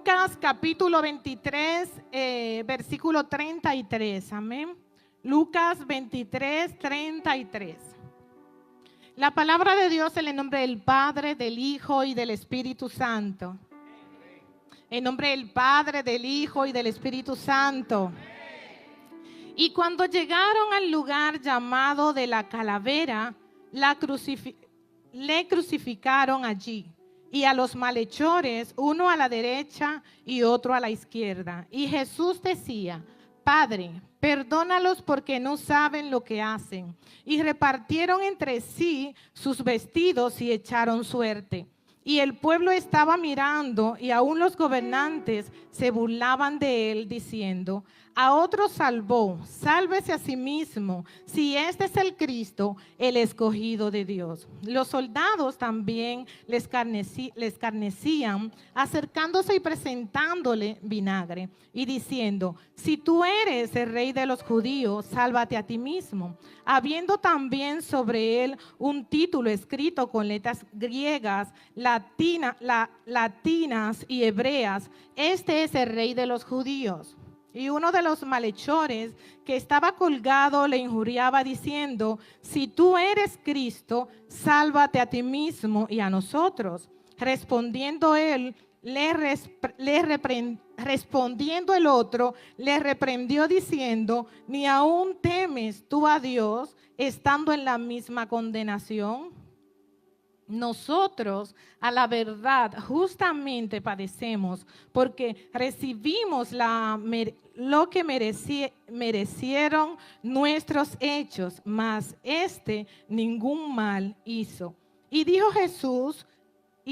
Lucas capítulo 23, versículo 33. Amén. Lucas 23, 33. La palabra de Dios en el nombre del Padre, del Hijo y del Espíritu Santo. En nombre del Padre, del Hijo y del Espíritu Santo. Y cuando llegaron al lugar llamado de la calavera, le crucificaron allí. Y a los malhechores, uno a la derecha y otro a la izquierda. Y Jesús decía: Padre, perdónalos porque no saben lo que hacen. Y repartieron entre sí sus vestidos y echaron suerte. Y el pueblo estaba mirando, y aún los gobernantes se burlaban de él, diciendo: a otro salvó, sálvese a sí mismo, si este es el Cristo, el escogido de Dios. Los soldados también les escarnecían, acercándose y presentándole vinagre, y diciendo: si tú eres el rey de los judíos, sálvate a ti mismo. Habiendo también sobre él un título escrito con letras griegas, latinas y hebreas: este es el rey de los judíos. Y uno de los malhechores que estaba colgado le injuriaba diciendo: si tú eres Cristo, sálvate a ti mismo y a nosotros. Respondiendo el otro, le reprendió diciendo: ¿ni aún temes tú a Dios, estando en la misma condenación? Nosotros, a la verdad, justamente padecemos, porque recibimos lo que merecieron nuestros hechos, mas ningún mal hizo. Y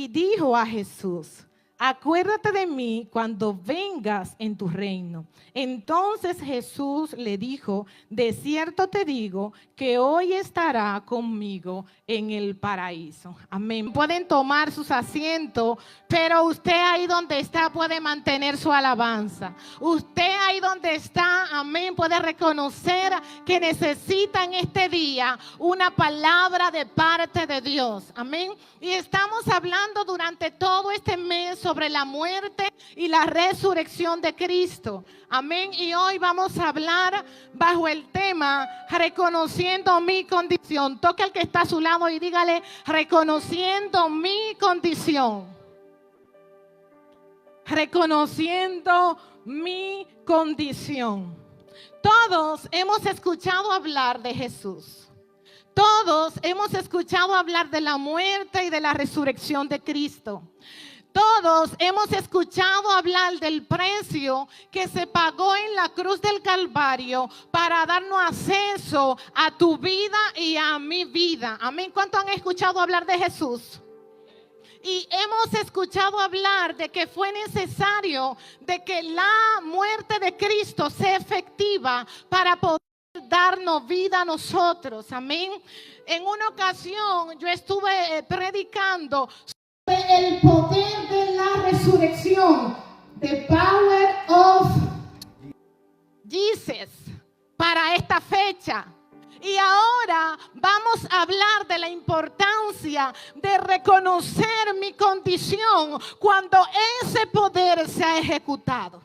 dijo a Jesús: acuérdate de mí cuando vengas en tu reino. Entonces Jesús le dijo: de cierto te digo que hoy estará conmigo en el paraíso. Amén. Pueden tomar sus asientos, pero usted ahí donde está puede mantener su alabanza. Usted ahí donde está, amén, puede reconocer que necesita en este día una palabra de parte de Dios. Amén. Y estamos hablando durante todo este mes sobre la muerte y la resurrección de Cristo. Amén. Y hoy vamos a hablar bajo el tema reconociendo mi condición. Toque al que está a su lado y dígale: reconociendo mi condición. Reconociendo mi condición. Todos hemos escuchado hablar de Jesús. Todos hemos escuchado hablar de la muerte y de la resurrección de Cristo. Todos hemos escuchado hablar del precio que se pagó en la cruz del Calvario para darnos acceso a tu vida y a mi vida. Amén. ¿Cuántos han escuchado hablar de Jesús? Y hemos escuchado hablar de que fue necesario de que la muerte de Cristo sea efectiva para poder darnos vida a nosotros. Amén. En una ocasión yo estuve predicando el poder de la resurrección, the power of Jesus, para esta fecha. Y ahora vamos a hablar de la importancia de reconocer mi condición cuando ese poder se ha ejecutado.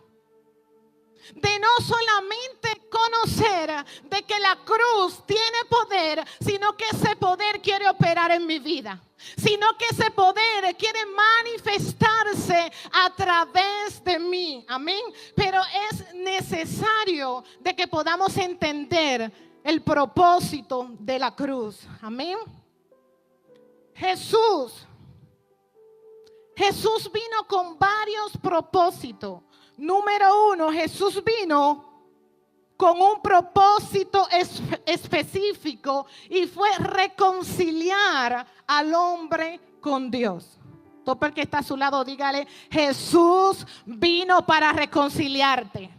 De no solamente conocer de que la cruz tiene poder, sino que ese poder quiere operar en mi vida, sino que ese poder quiere manifestarse a través de mí. Amén. Pero es necesario de que podamos entender el propósito de la cruz. Amén. Jesús vino con varios propósitos. Número uno, Jesús vino con un propósito específico y fue reconciliar al hombre con Dios. Todo el que está a su lado, dígale: Jesús vino para reconciliarte.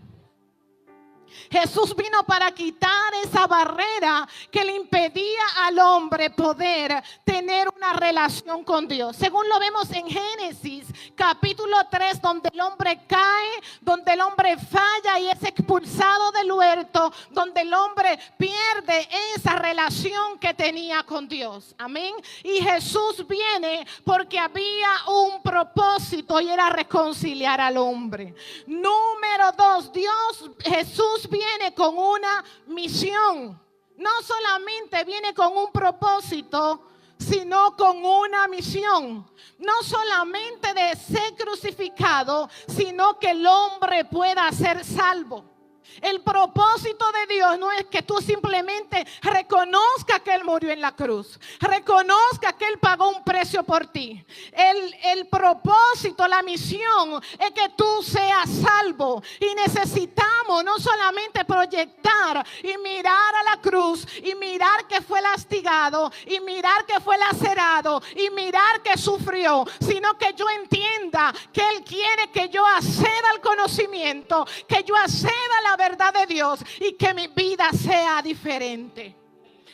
Jesús vino para quitar esa barrera que le impedía al hombre poder tener una relación con Dios. Según lo vemos en Génesis capítulo 3, donde el hombre cae, donde el hombre falla y es expulsado del huerto, donde el hombre pierde esa relación que tenía con Dios. Amén. Y Jesús viene porque había un propósito y era reconciliar al hombre. Número 2, Jesús viene con una misión. No solamente viene con un propósito, sino con una misión. No solamente de ser crucificado, sino que el hombre pueda ser salvo. El propósito de Dios no es que tú simplemente reconozcas que Él murió en la cruz, reconozca que Él pagó un precio por ti. El propósito, la misión es que tú seas salvo. Y necesitamos no solamente proyectar y mirar a la cruz y mirar que fue lastigado y mirar que fue lacerado y mirar que sufrió, sino que yo entienda que Él quiere que yo acceda al conocimiento, que yo acceda a la verdad de Dios y que mi vida sea diferente.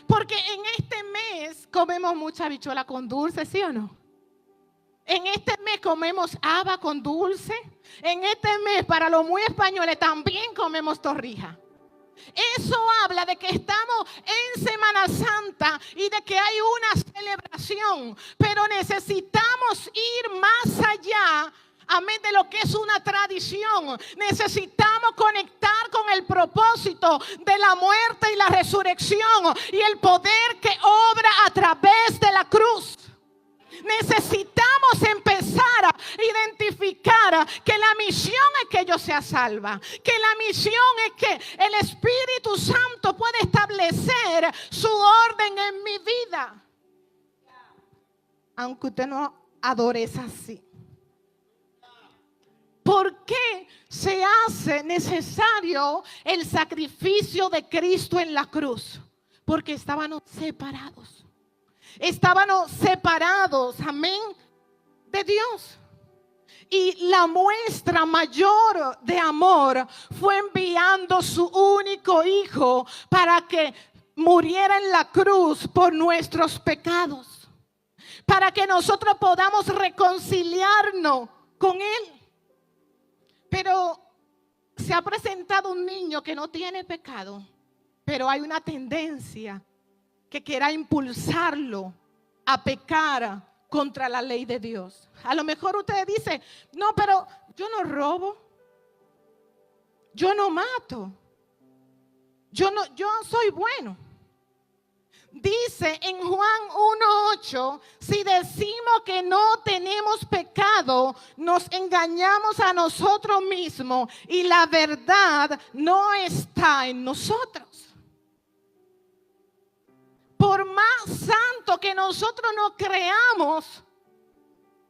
Porque en este mes comemos mucha habichuela con dulce, ¿sí o no? En este mes comemos haba con dulce. En este mes, para los muy españoles, también comemos torrija. Eso habla de que estamos en Semana Santa y de que hay una celebración, pero necesitamos ir más allá. Amén, de lo que es una tradición. Necesitamos conectar con el propósito de la muerte y la resurrección y el poder que obra a través de la cruz. Necesitamos empezar a identificar que la misión es que yo sea salva, que la misión es que el Espíritu Santo puede establecer su orden en mi vida, aunque usted no adore, es así. ¿Por qué se hace necesario el sacrificio de Cristo en la cruz? Porque estábamos separados. Estábamos separados, amén, de Dios. Y la muestra mayor de amor fue enviando su único hijo para que muriera en la cruz por nuestros pecados, para que nosotros podamos reconciliarnos con Él. Pero se ha presentado un niño que no tiene pecado, pero hay una tendencia que quiera impulsarlo a pecar contra la ley de Dios. A lo mejor usted dice, no, pero yo no robo, yo no mato, yo soy bueno. Dice en Juan 1:8, si decimos que no tenemos pecado, nos engañamos a nosotros mismos y la verdad no está en nosotros. Por más santo que nosotros nos creamos,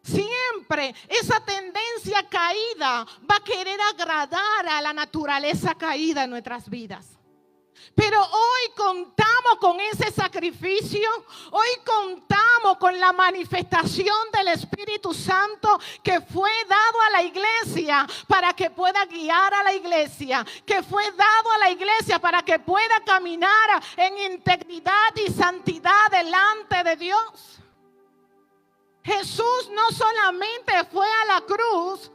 siempre esa tendencia caída va a querer agradar a la naturaleza caída en nuestras vidas. Pero hoy contamos con ese sacrificio, hoy contamos con la manifestación del Espíritu Santo que fue dado a la iglesia para que pueda guiar a la iglesia, que fue dado a la iglesia para que pueda caminar en integridad y santidad delante de Dios. Jesús no solamente fue a la cruz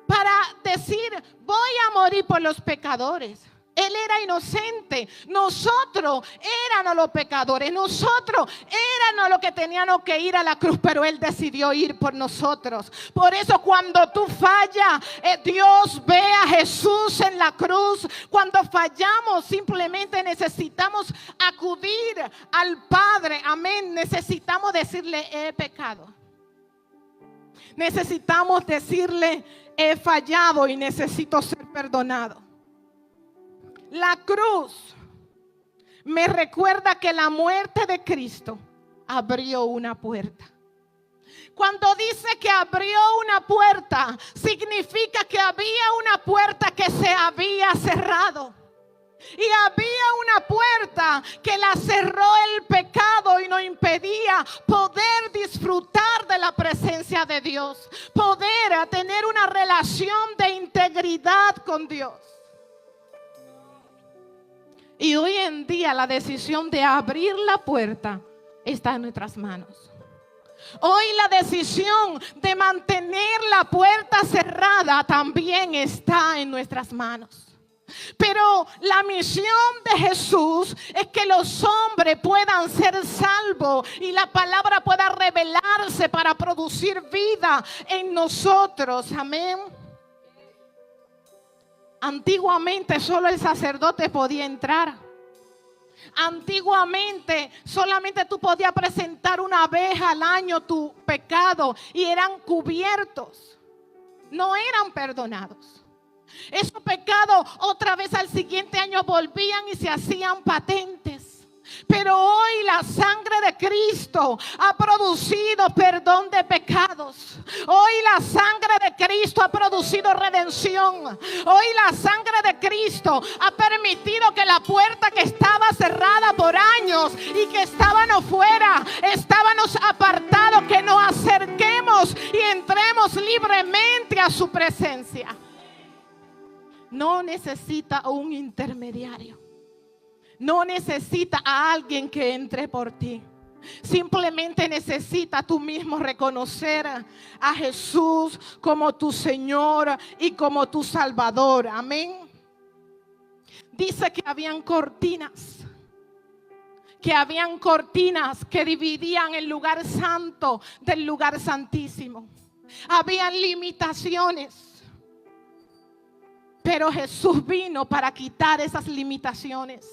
para decir, voy a morir por los pecadores. Él era inocente, nosotros éramos los pecadores, nosotros éramos los que teníamos que ir a la cruz, pero Él decidió ir por nosotros. Por eso cuando tú fallas, Dios ve a Jesús en la cruz. Cuando fallamos, simplemente necesitamos acudir al Padre, amén. Necesitamos decirle, he pecado. Necesitamos decirle, he fallado y necesito ser perdonado. La cruz me recuerda que la muerte de Cristo abrió una puerta. Cuando dice que abrió una puerta, significa que había una puerta que se había cerrado. Y había una puerta que la cerró el pecado y nos impedía poder disfrutar de la presencia de Dios, poder tener una relación de integridad con Dios. Y hoy en día la decisión de abrir la puerta está en nuestras manos. Hoy la decisión de mantener la puerta cerrada también está en nuestras manos. Pero la misión de Jesús es que los hombres puedan ser salvos y la palabra pueda revelarse para producir vida en nosotros. Amén. Antiguamente solo el sacerdote podía entrar. Antiguamente solamente tú podías presentar una vez al año tu pecado y eran cubiertos, no eran perdonados. Esos pecados otra vez al siguiente año volvían y se hacían patentes. Pero hoy la sangre de Cristo ha producido perdón de pecados. Hoy la sangre de Cristo ha producido redención. Hoy la sangre de Cristo ha permitido que la puerta que estaba cerrada por años y que estábamos fuera, estábamos apartados, que nos acerquemos y entremos libremente a su presencia. No necesita un intermediario. No necesita a alguien que entre por ti. Simplemente necesita tú mismo reconocer a Jesús como tu Señor y como tu Salvador. Amén. Dice que habían cortinas. Que habían cortinas que dividían el lugar santo del lugar santísimo. Habían limitaciones. Pero Jesús vino para quitar esas limitaciones.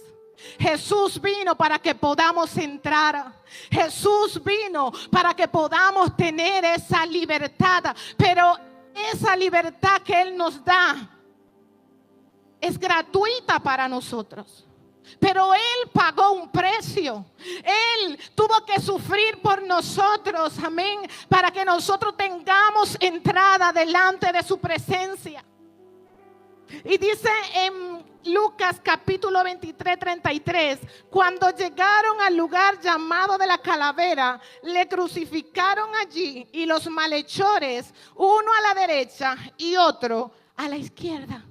Jesús vino para que podamos entrar. Jesús vino para que podamos tener esa libertad. Pero esa libertad que Él nos da es gratuita para nosotros. Pero Él pagó un precio. Él tuvo que sufrir por nosotros, amén, para que nosotros tengamos entrada delante de su presencia. Y dice en Lucas capítulo 23, 33, cuando llegaron al lugar llamado de la calavera, le crucificaron allí y los malhechores, uno a la derecha y otro a la izquierda.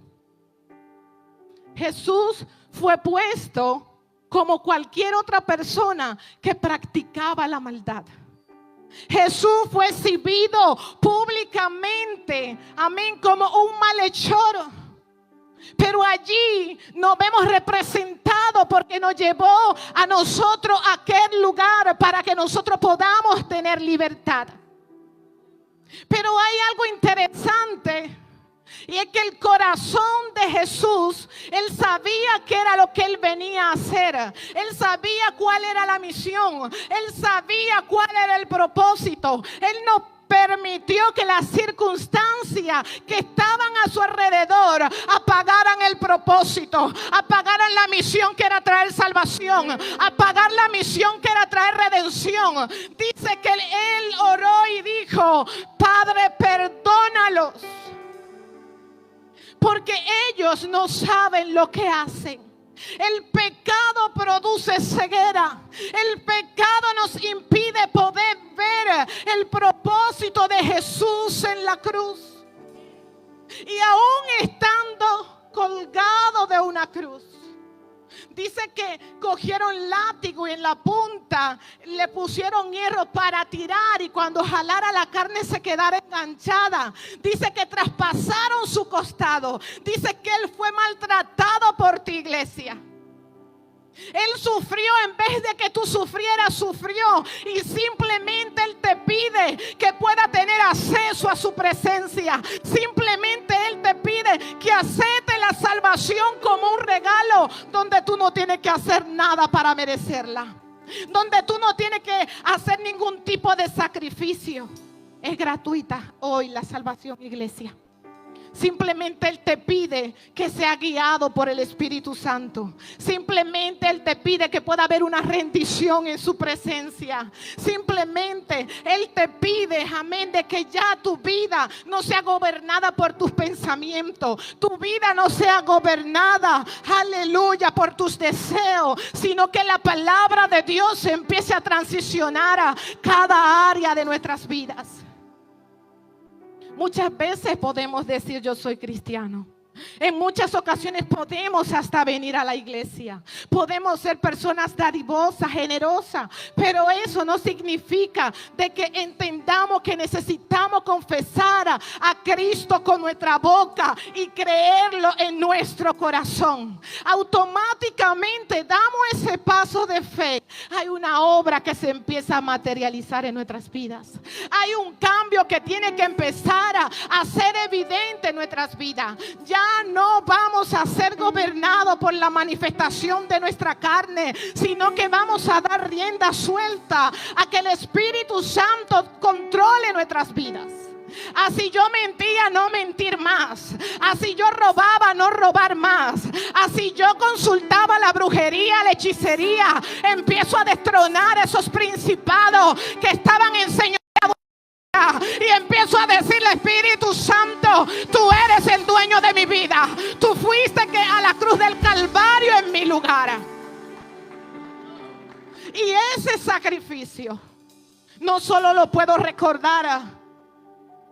Jesús fue puesto como cualquier otra persona que practicaba la maldad. Jesús fue exhibido públicamente, amén, como un malhechor. Pero allí nos vemos representados porque nos llevó a nosotros a aquel lugar para que nosotros podamos tener libertad. Pero hay algo interesante. Y es que el corazón de Jesús, Él sabía qué era lo que Él venía a hacer. Él sabía cuál era la misión. Él sabía cuál era el propósito. Él no permitió que las circunstancias que estaban a su alrededor apagaran el propósito, apagaran la misión que era traer salvación, apagar la misión que era traer redención. Dice que Él oró y dijo: Padre, perdónalos, porque ellos no saben lo que hacen. El pecado produce ceguera. El pecado nos impide poder ver el propósito de Jesús en la cruz. Y aún estando colgado de una cruz, dice que cogieron látigo y en la punta le pusieron hierro para tirar, y cuando jalara la carne se quedara enganchada. Dice que traspasaron su costado. Dice que Él fue maltratado por tu iglesia. Él sufrió en vez de que tú sufrieras, sufrió. Y simplemente Él te pide que pueda tener acceso a su presencia. Simplemente Él te pide que acepte la salvación como un regalo, donde tú no tienes que hacer nada para merecerla, donde tú no tienes que hacer ningún tipo de sacrificio. Es gratuita hoy la salvación, iglesia. Simplemente Él te pide que sea guiado por el Espíritu Santo. Simplemente Él te pide que pueda haber una rendición en su presencia. Simplemente Él te pide, amén, de que ya tu vida no sea gobernada por tus pensamientos. Tu vida no sea gobernada, aleluya, por tus deseos, sino que la palabra de Dios empiece a transicionar a cada área de nuestras vidas. Muchas veces podemos decir: yo soy cristiano, En muchas ocasiones podemos hasta venir a la iglesia. Podemos ser personas dadivosas, generosas. Pero eso no significa de que entendamos que necesitamos confesar a Cristo con nuestra boca y creerlo en nuestro corazón. Automáticamente damos ese paso de fe. Hay una obra que se empieza a materializar en nuestras vidas. Hay un cambio que tiene que empezar a ser evidente en nuestras vidas. Ya no vamos a ser gobernados por la manifestación de nuestra carne, sino que vamos a dar rienda suelta a que el Espíritu Santo controle nuestras vidas. Así yo mentía, no mentir más. Así yo robaba, no robar más. Así yo consultaba la brujería, la hechicería, empiezo a destronar esos principados que estaban enseñando. Y empiezo a decirle: Espíritu Santo, tú eres el dueño de mi vida. Tú fuiste a la cruz del Calvario en mi lugar. Y ese sacrificio no solo lo puedo recordar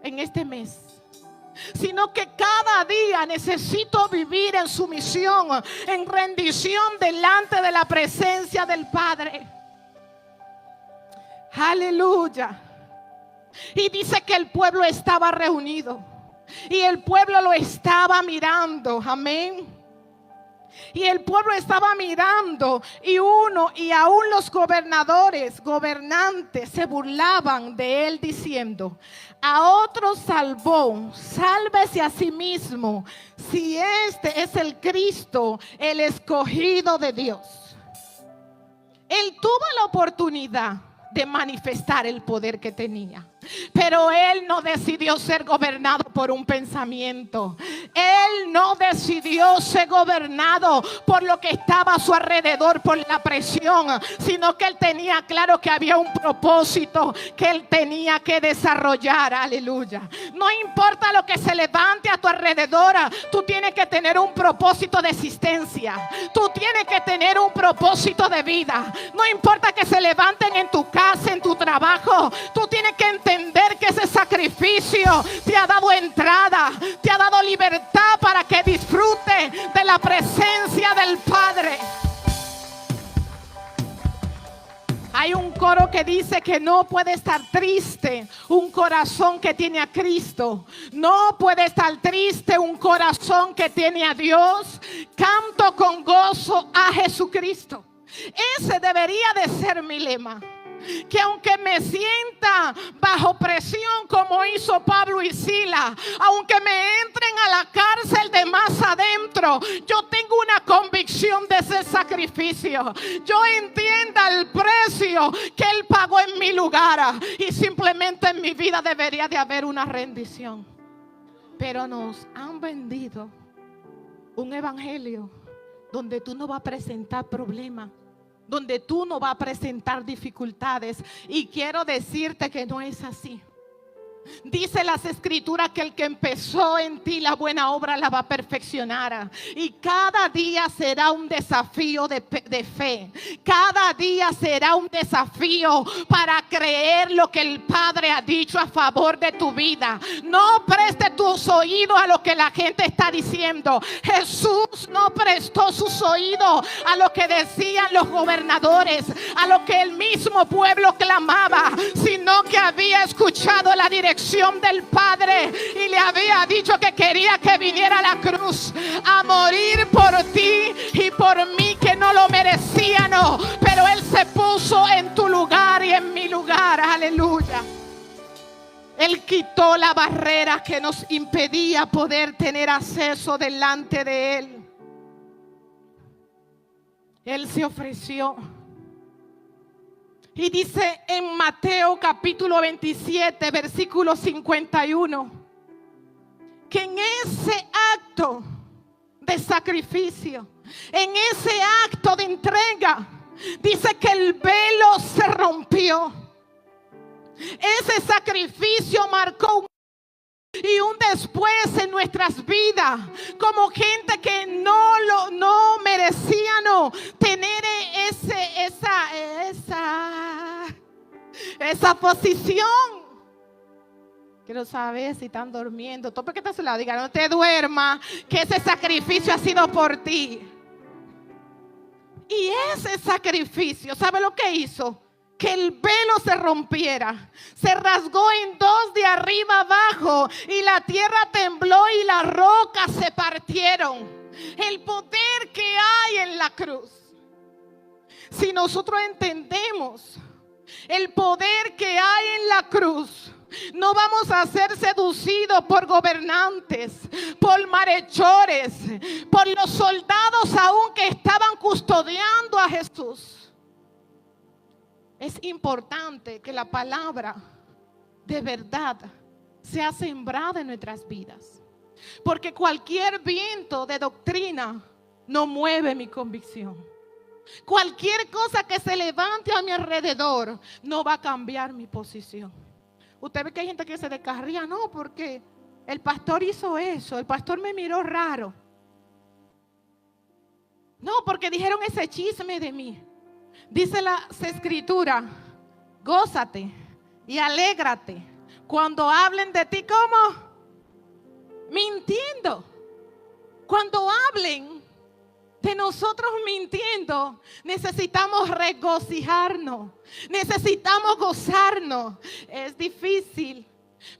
en este mes, sino que cada día necesito vivir en sumisión, en rendición delante de la presencia del Padre. Aleluya. Y dice que el pueblo estaba reunido y el pueblo lo estaba mirando. Amén. Y el pueblo estaba mirando y aún los gobernantes se burlaban de él diciendo: a otro salvó, sálvese a sí mismo, si este es el Cristo, el escogido de Dios. Él tuvo la oportunidad de manifestar el poder que tenía, pero él no decidió ser gobernado por un pensamiento. Él no decidió ser gobernado por lo que estaba a su alrededor, por la presión, sino que él tenía claro que había un propósito que él tenía que desarrollar. Aleluya. No importa lo que se levante a tu alrededor, tú tienes que tener un propósito de existencia. Tú tienes que tener un propósito de vida. No importa que se levanten en tu casa, en tu trabajo, tú tienes que entender que ese sacrificio te ha dado entrada, te ha dado libertad para que disfrute de la presencia del Padre. Hay un coro que dice que no puede estar triste un corazón que tiene a Cristo. No puede estar triste un corazón que tiene a Dios. Canto con gozo a Jesucristo. Ese debería de ser mi lema. Que aunque me sienta bajo presión como hizo Pablo y Silas, aunque me entren a la cárcel de más adentro, yo tengo una convicción de ese sacrificio. Yo entienda el precio que Él pagó en mi lugar, y simplemente en mi vida debería de haber una rendición. Pero nos han vendido un evangelio donde tú no vas a presentar problemas, donde tú no vas a presentar dificultades. Y quiero decirte que no es así. Dice las escrituras que el que empezó en ti la buena obra la va a perfeccionar. Y cada día será un desafío de fe. Cada día será un desafío para creer lo que el Padre ha dicho a favor de tu vida. No preste tus oídos a lo que la gente está diciendo. Jesús no prestó sus oídos a lo que decían los gobernadores, a lo que el mismo pueblo clamaba, sino que había escuchado la dirección del Padre y le había dicho que quería que viniera a la cruz a morir por ti y por mí, que no lo merecían, no, pero Él se puso en tu lugar y en mi lugar. Aleluya. Él quitó la barrera que nos impedía poder tener acceso delante de Él. Él se ofreció. Y dice en Mateo capítulo 27, versículo 51, que en ese acto de sacrificio, en ese acto de entrega, dice que el velo se rompió. Ese sacrificio marcó un y un después en nuestras vidas, como gente que no merecía tener esa posición. Quiero saber si están durmiendo. Todo porque está a su lado. Diga, no te duermas, que ese sacrificio ha sido por ti. Y ese sacrificio, ¿sabe lo que hizo? Que el velo se rompiera. Se rasgó en dos de arriba abajo. Y la tierra tembló y las rocas se partieron. El poder que hay en la cruz. Si nosotros entendemos el poder que hay en la cruz, no vamos a ser seducidos por gobernantes, por malhechores, por los soldados aún que estaban custodiando a Jesús. Es importante que la palabra de verdad sea sembrada en nuestras vidas, porque cualquier viento de doctrina no mueve mi convicción. Cualquier cosa que se levante a mi alrededor no va a cambiar mi posición. Usted ve que hay gente que se descarría, no, porque el pastor hizo eso, el pastor me miró raro. No, porque dijeron ese chisme de mí. Dice la escritura, gózate y alégrate cuando hablen de ti, ¿cómo? Mintiendo. Cuando hablen de nosotros mintiendo, necesitamos regocijarnos, necesitamos gozarnos. Es difícil,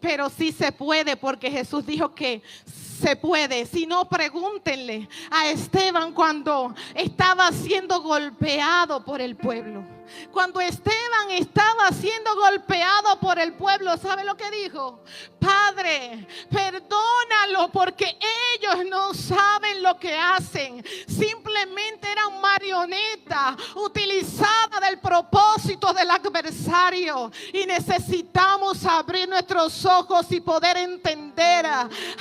pero sí se puede, porque Jesús dijo que se puede. Si no, pregúntenle a Esteban cuando estaba siendo golpeado por el pueblo. Cuando Esteban estaba siendo golpeado por el pueblo, ¿sabe lo que dijo? Padre, perdónalo, porque ellos no saben lo que hacen. Simplemente eran marionetas utilizadas del propósito del adversario. Y necesitamos abrir nuestros ojos y poder entender,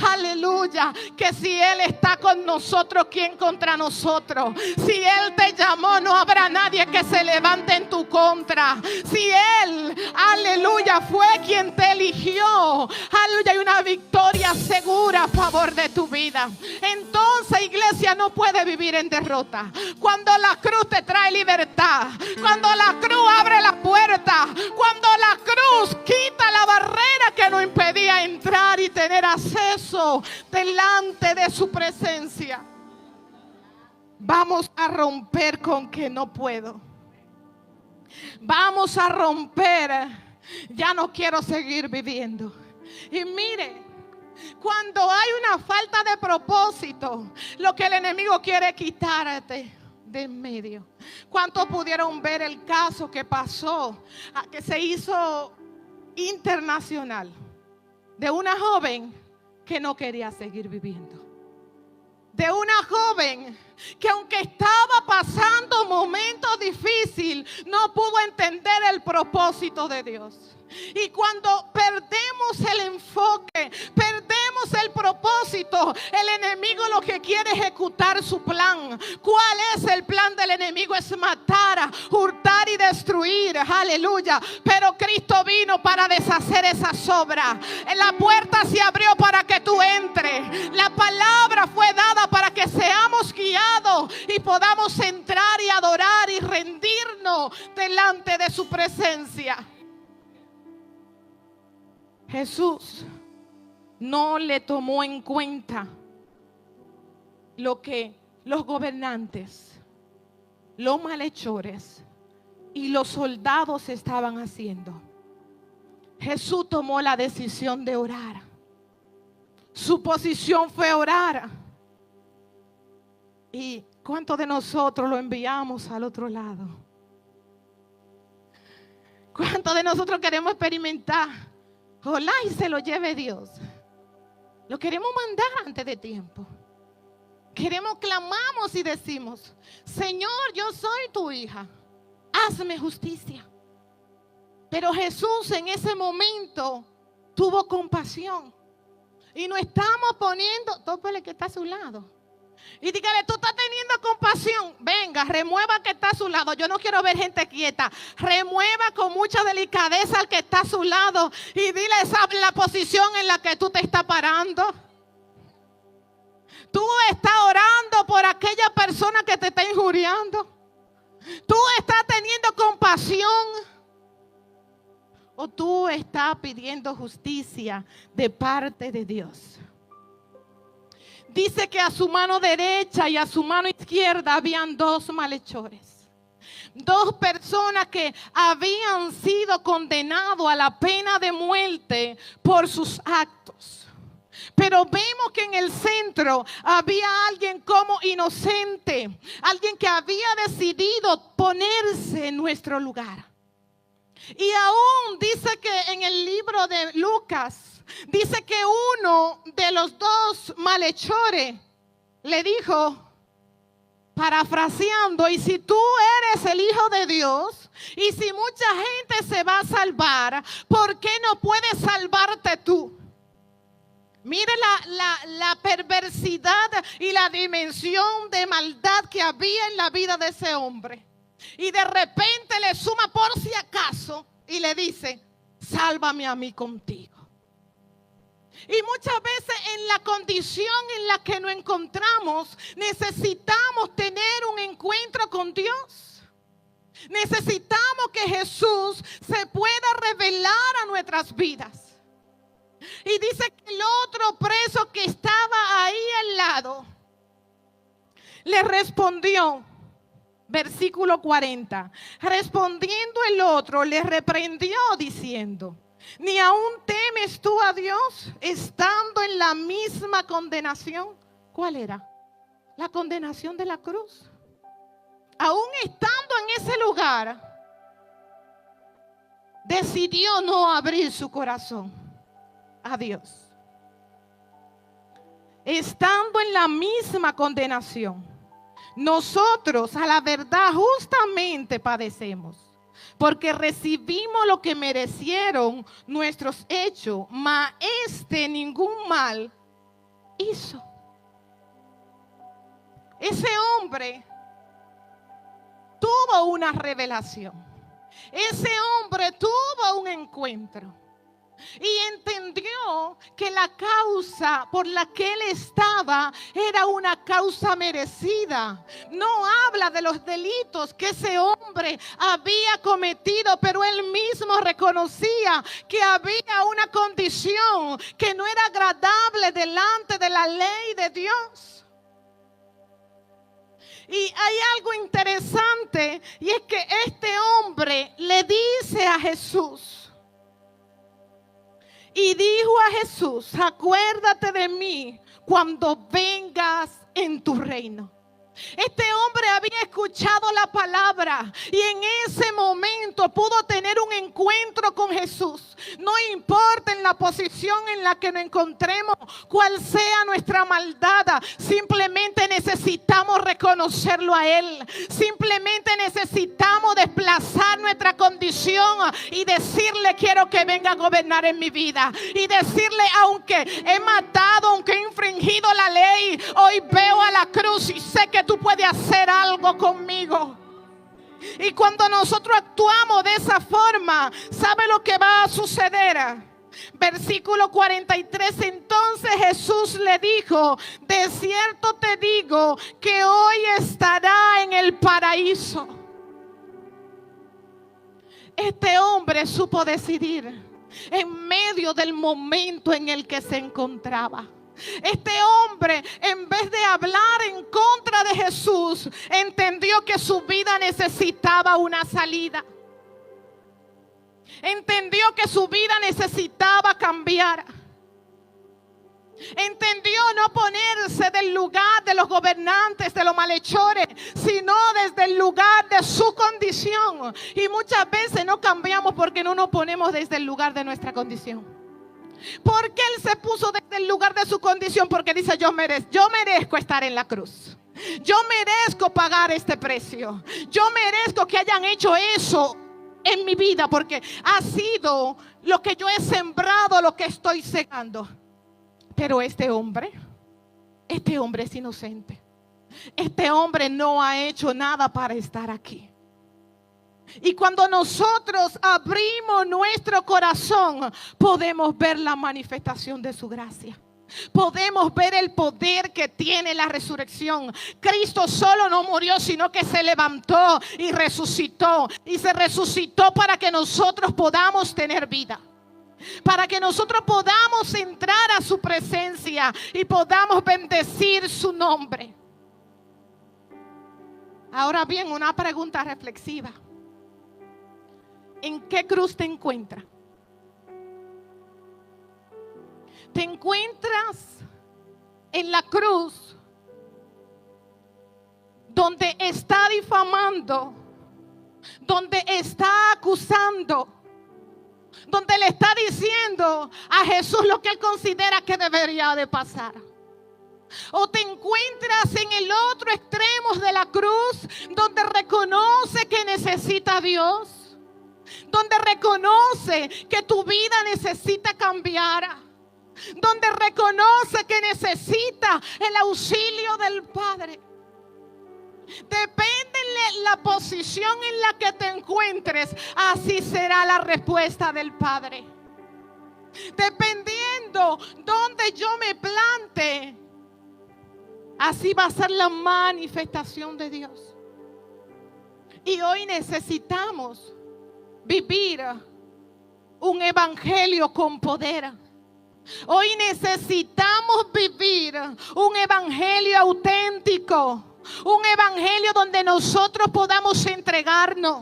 aleluya, que si Él está con nosotros, ¿quién contra nosotros? Si Él te llamó, no habrá nadie que se levante en tu contra. Si Él, aleluya, fue quien te eligió, aleluya, hay una victoria segura a favor de tu vida. Entonces, iglesia, no puede vivir en derrota. Cuando la cruz te trae libertad, cuando la cruz abre la puerta, cuando la cruz quita la barrera que nos impedía entrar y tener acceso delante de su presencia, vamos a romper con que no puedo. Vamos a romper, ya no quiero seguir viviendo. Y mire, cuando hay una falta de propósito, lo que el enemigo quiere es quitarte de en medio. ¿Cuántos pudieron ver el caso que pasó, que se hizo internacional, de una joven que no quería seguir viviendo? De una joven que, aunque estaba pasando momentos difíciles, no pudo entender el propósito de Dios. Y cuando perdemos el enfoque, perdemos el propósito, el enemigo lo que quiere es ejecutar su plan. ¿Cuál es el plan del enemigo? Es matar, hurtar y destruir. Aleluya. Pero Cristo vino para deshacer esas obras. La puerta se abrió para que tú entres. La palabra fue dada para que seamos guiados y podamos entrar y adorar y rendirnos delante de su presencia. Jesús no le tomó en cuenta lo que los gobernantes, los malhechores y los soldados estaban haciendo. Jesús tomó la decisión de orar. Su posición fue orar. ¿Y cuántos de nosotros lo enviamos al otro lado? ¿Cuántos de nosotros queremos experimentar? Ojalá y se lo lleve Dios. Lo queremos mandar antes de tiempo. Queremos, clamamos y decimos: Señor, yo soy tu hija, hazme justicia. Pero Jesús en ese momento tuvo compasión. Y no estamos poniendo, tópele que está a su lado. Y dígale: tú estás teniendo compasión. Venga, remueva que está a su lado. Yo no quiero ver gente quieta. Remueva con mucha delicadeza al que está a su lado. Y dile la posición en la que tú te estás parando. Tú estás orando por aquella persona que te está injuriando. Tú estás teniendo compasión. ¿O tú estás pidiendo justicia de parte de Dios? Dice que a su mano derecha y a su mano izquierda habían dos malhechores. Dos personas que habían sido condenados a la pena de muerte por sus actos. Pero vemos que en el centro había alguien como inocente, alguien que había decidido ponerse en nuestro lugar. Y aún dice que en el libro de Lucas, dice que uno de los dos malhechores le dijo, parafraseando, y si tú eres el Hijo de Dios, y si mucha gente se va a salvar, ¿por qué no puedes salvarte tú? Mire la perversidad y la dimensión de maldad que había en la vida de ese hombre. Y de repente le suma por si acaso y le dice, sálvame a mí contigo. Y muchas veces en la condición en la que nos encontramos, necesitamos tener un encuentro con Dios. Necesitamos que Jesús se pueda revelar a nuestras vidas. Y dice que el otro preso que estaba ahí al lado, le respondió, versículo 40, respondiendo el otro, le reprendió diciendo, ¿ni aún temes tú a Dios estando en la misma condenación? ¿Cuál era? La condenación de la cruz. Aún estando en ese lugar, decidió no abrir su corazón a Dios. Estando en la misma condenación, nosotros a la verdad justamente padecemos, porque recibimos lo que merecieron nuestros hechos, mas ningún mal hizo. Ese hombre tuvo una revelación. Ese hombre tuvo un encuentro. Y entendió que la causa por la que él estaba era una causa merecida. No habla de los delitos que ese hombre había cometido, pero él mismo reconocía que había una condición que no era agradable delante de la ley de Dios. Y hay algo interesante, y es que este hombre le dice a Jesús, y dijo a Jesús, acuérdate de mí cuando vengas en tu reino. Este hombre había escuchado la palabra y en ese momento pudo tener un encuentro con Jesús. No importa en la posición en la que nos encontremos, cuál sea nuestra maldad, simplemente necesitamos reconocerlo a Él. Simplemente necesitamos desplazar nuestra condición y decirle, quiero que venga a gobernar en mi vida. Y decirle, aunque he matado, aunque he infringido la ley, hoy veo a la cruz y sé que tú puedes hacer algo conmigo. Y cuando nosotros actuamos de esa forma, ¿sabe lo que va a suceder? Versículo 43, entonces Jesús le dijo, de cierto te digo que hoy estará en el paraíso. Este hombre supo decidir en medio del momento en el que se encontraba. Este hombre, en vez de hablar en contra de Jesús, entendió que su vida necesitaba una salida. Entendió que su vida necesitaba cambiar. Entendió no ponerse del lugar de los gobernantes, de los malhechores, sino desde el lugar de su condición. Y muchas veces no cambiamos porque no nos ponemos desde el lugar de nuestra condición. ¿Por qué él se puso desde el lugar de su condición? Porque dice, yo merezco estar en la cruz. Yo merezco pagar este precio. Yo merezco que hayan hecho eso en mi vida, porque ha sido lo que yo he sembrado, lo que estoy segando. Pero este hombre es inocente. Este hombre no ha hecho nada para estar aquí. Y cuando nosotros abrimos nuestro corazón, podemos ver la manifestación de su gracia. podemos ver el poder que tiene la resurrección. Cristo solo no murió, sino que se levantó y resucitó. Y se resucitó para que nosotros podamos tener vida, para que nosotros podamos entrar a su presencia y podamos bendecir su nombre. Ahora bien, una pregunta reflexiva. ¿En qué cruz te encuentras? ¿Te encuentras en la cruz donde está difamando, donde está acusando, donde le está diciendo a Jesús lo que él considera que debería de pasar? ¿O te encuentras en el otro extremo de la cruz, donde reconoce que necesita a Dios, donde reconoce que tu vida necesita cambiar, donde reconoce que necesita el auxilio del Padre? Depende de la posición en la que te encuentres, así será la respuesta del Padre. Dependiendo donde yo me plante, así va a ser la manifestación de Dios. Y hoy necesitamos vivir un evangelio con poder. Hoy necesitamos vivir un evangelio auténtico, un evangelio donde nosotros podamos entregarnos,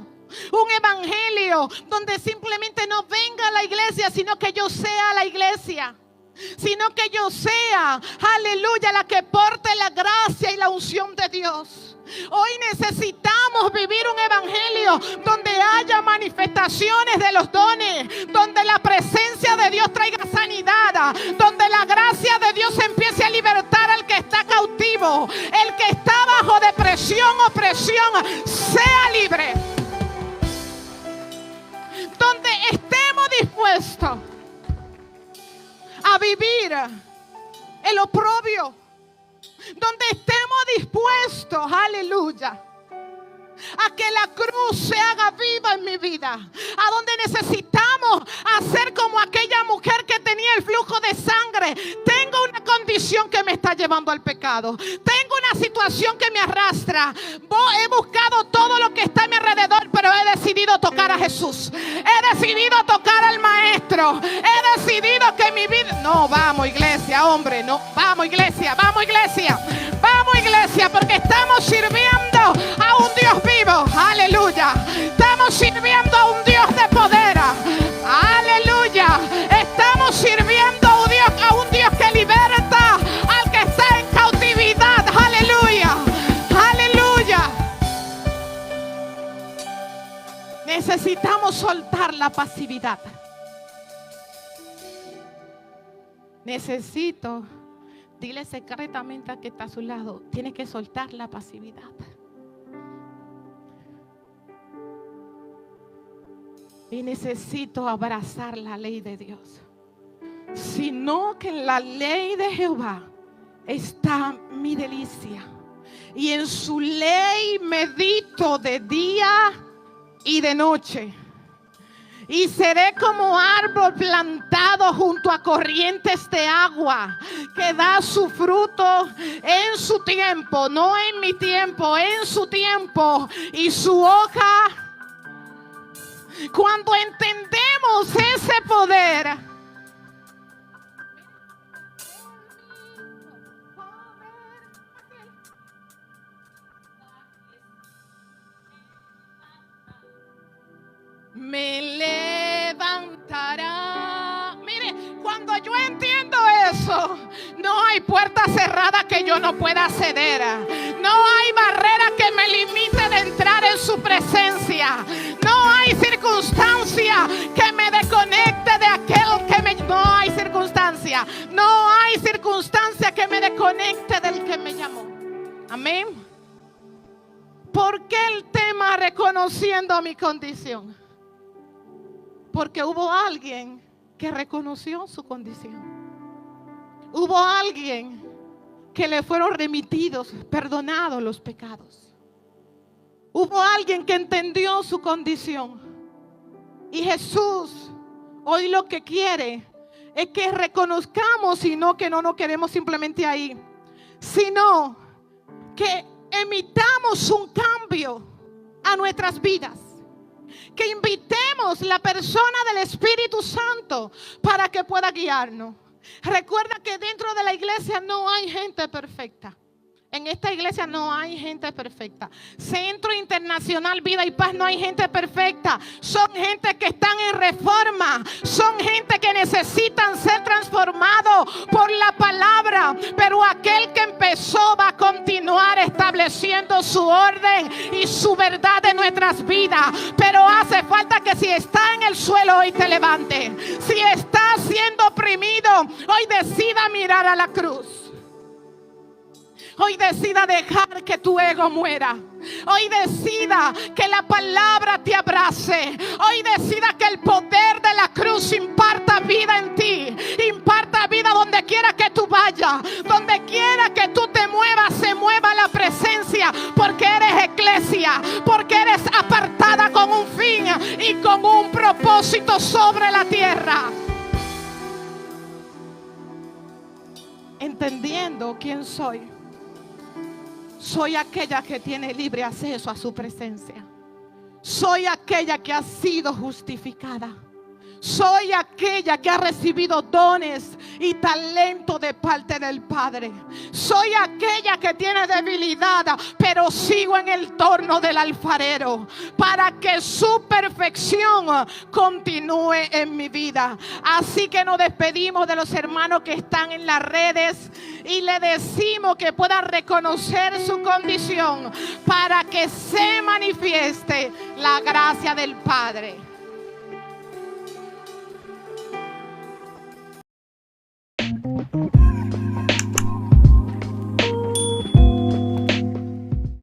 un evangelio donde simplemente no venga a la iglesia, sino que yo sea la iglesia, sino que yo sea, aleluya, la que porte la gracia y la unción de Dios. Hoy necesitamos vivir un evangelio donde haya manifestaciones de los dones, donde la presencia de Dios traiga sanidad, donde la gracia de Dios empiece a libertar al que está cautivo, el que está bajo depresión, opresión, sea libre. Donde estemos dispuestos a vivir el oprobio, donde estemos dispuestos, aleluya, a que la cruz se haga viva en mi vida, a donde necesitamos hacer como aquella mujer que tenía el flujo de sangre. Tengo una condición que me está llevando al pecado, tengo una situación que me arrastra, he buscado todo lo que está a mi alrededor, pero he decidido tocar a Jesús, he decidido tocar al Maestro, he decidido que mi vida... No, vamos iglesia, hombre, no, vamos iglesia, vamos iglesia, vamos iglesia, porque estamos sirviendo a un Dios vivo, aleluya. Estamos sirviendo a un Dios de poder, aleluya. Estamos sirviendo a un Dios que liberta al que está en cautividad, aleluya, aleluya. Necesitamos soltar la pasividad. Necesito, dile secretamente al que está a su lado, tiene que soltar la pasividad. Y necesito abrazar la ley de Dios. Sino que en la ley de Jehová está mi delicia, y en su ley medito de día y de noche. Y seré como árbol plantado junto a corrientes de agua, que da su fruto en su tiempo, no en mi tiempo, en su tiempo, y su hoja. Cuando entendemos ese poder, me levantará. Mire, cuando yo entiendo eso, no hay puerta cerrada que yo no pueda acceder, no hay barrera que me limite de entrar en su presencia, no hay circunstancia que me desconecte de aquel que me... No hay circunstancia, no hay circunstancia que me desconecte del que me llamó. Amén. ¿Por qué el tema reconociendo mi condición? Porque hubo alguien que reconoció su condición. Hubo alguien que le fueron remitidos, perdonados los pecados. Hubo alguien que entendió su condición. Y Jesús hoy lo que quiere es que reconozcamos, y no que no nos queremos simplemente ahí, sino que emitamos un cambio a nuestras vidas. Que invitemos la persona del Espíritu Santo para que pueda guiarnos. Recuerda que dentro de la iglesia no hay gente perfecta. En esta iglesia no hay gente perfecta. Centro Internacional Vida y Paz no hay gente perfecta. Son gente que están en reforma. Son gente que necesitan ser transformados por la palabra. Pero aquel que empezó va a continuar estableciendo su orden y su verdad en nuestras vidas. Pero hace falta que si está en el suelo hoy te levante. Si está siendo oprimido, hoy decida mirar a la cruz. Hoy decida dejar que tu ego muera. Hoy decida que la palabra te abrace. Hoy decida que el poder de la cruz imparta vida en ti. Imparta vida donde quiera que tú vayas. Donde quiera que tú te muevas, se mueva la presencia. Porque eres iglesia. Porque eres apartada con un fin y con un propósito sobre la tierra. Entendiendo quién soy. Soy aquella que tiene libre acceso a su presencia. Soy aquella que ha sido justificada. Soy aquella que ha recibido dones y talento de parte del Padre. Soy aquella que tiene debilidad, pero sigo en el torno del alfarero para que su perfección continúe en mi vida. Así que nos despedimos de los hermanos que están en las redes y le decimos que puedan reconocer su condición para que se manifieste la gracia del Padre.